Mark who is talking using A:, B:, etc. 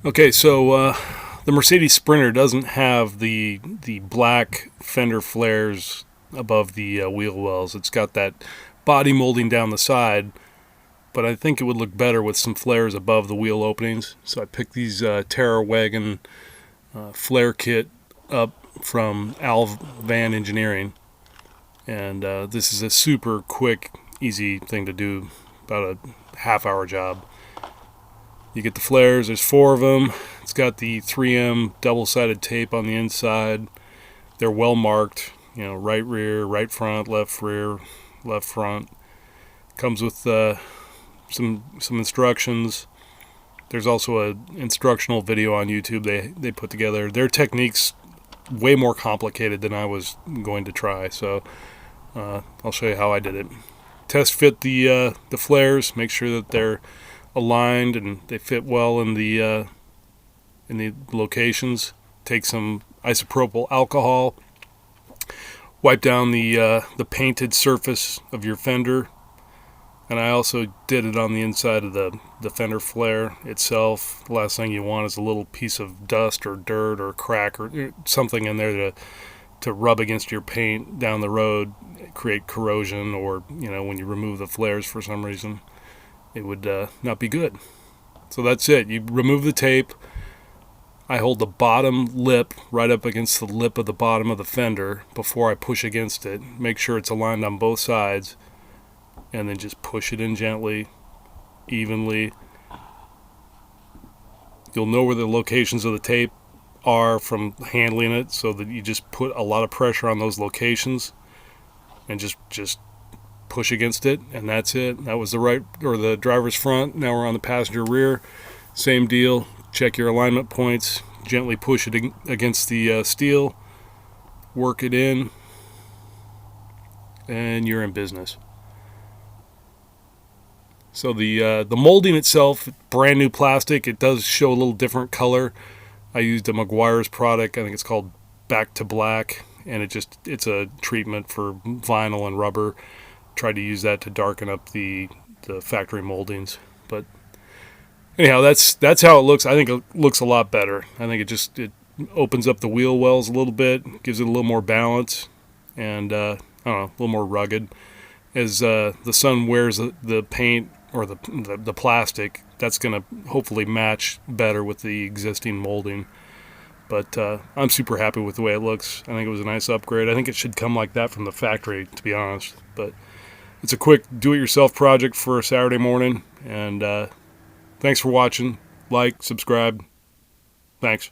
A: Okay, so the Mercedes Sprinter doesn't have the black fender flares above the wheel wells. It's got that body molding down the side, but I think it would look better with some flares above the wheel openings. So I picked these Terra Wagon flare kit up from Van Engineering, and this is a super quick, easy thing to do, about a half-hour job. You get the flares. There's four of them. It's got the 3M double-sided tape on the inside. They're well marked. Right rear, right front, left rear, left front. Comes with some instructions. There's also a instructional video on YouTube they put together. Their technique's way more complicated than I was going to try, so I'll show you how I did it. Test fit the flares. Make sure that they're aligned and they fit well in the locations. Take some isopropyl alcohol. Wipe down the painted surface of your fender, and I also did it on the inside of the fender flare itself. The last thing you want is a little piece of dust or dirt or crack or something in there to rub against your paint down the road, create corrosion, or when you remove the flares for some reason, it would not be good. So that's it. You remove the tape. I hold the bottom lip right up against the lip of the bottom of the fender before I push against it. Make sure it's aligned on both sides, and then just push it in gently, evenly. You'll know where the locations of the tape are from handling it, so that you just put a lot of pressure on those locations and just push against it, and that's it. That was the driver's front. Now we're on the passenger rear. Same deal. Check your alignment points. Gently push it against the steel. Work it in, and you're in business. So the molding itself, brand new plastic. It does show a little different color. I used a Meguiar's product. I think it's called Back to Black, and it's a treatment for vinyl and rubber. Tried to use that to darken up the factory moldings, but anyhow, that's how it looks. I think it looks a lot better. I think it opens up the wheel wells a little bit, gives it a little more balance, and I don't know, a little more rugged. As the sun wears the paint or the plastic, that's going to hopefully match better with the existing molding. But I'm super happy with the way it looks. I think it was a nice upgrade. I think it should come like that from the factory, to be honest. But it's a quick do-it-yourself project for a Saturday morning, and thanks for watching. Like, subscribe. Thanks.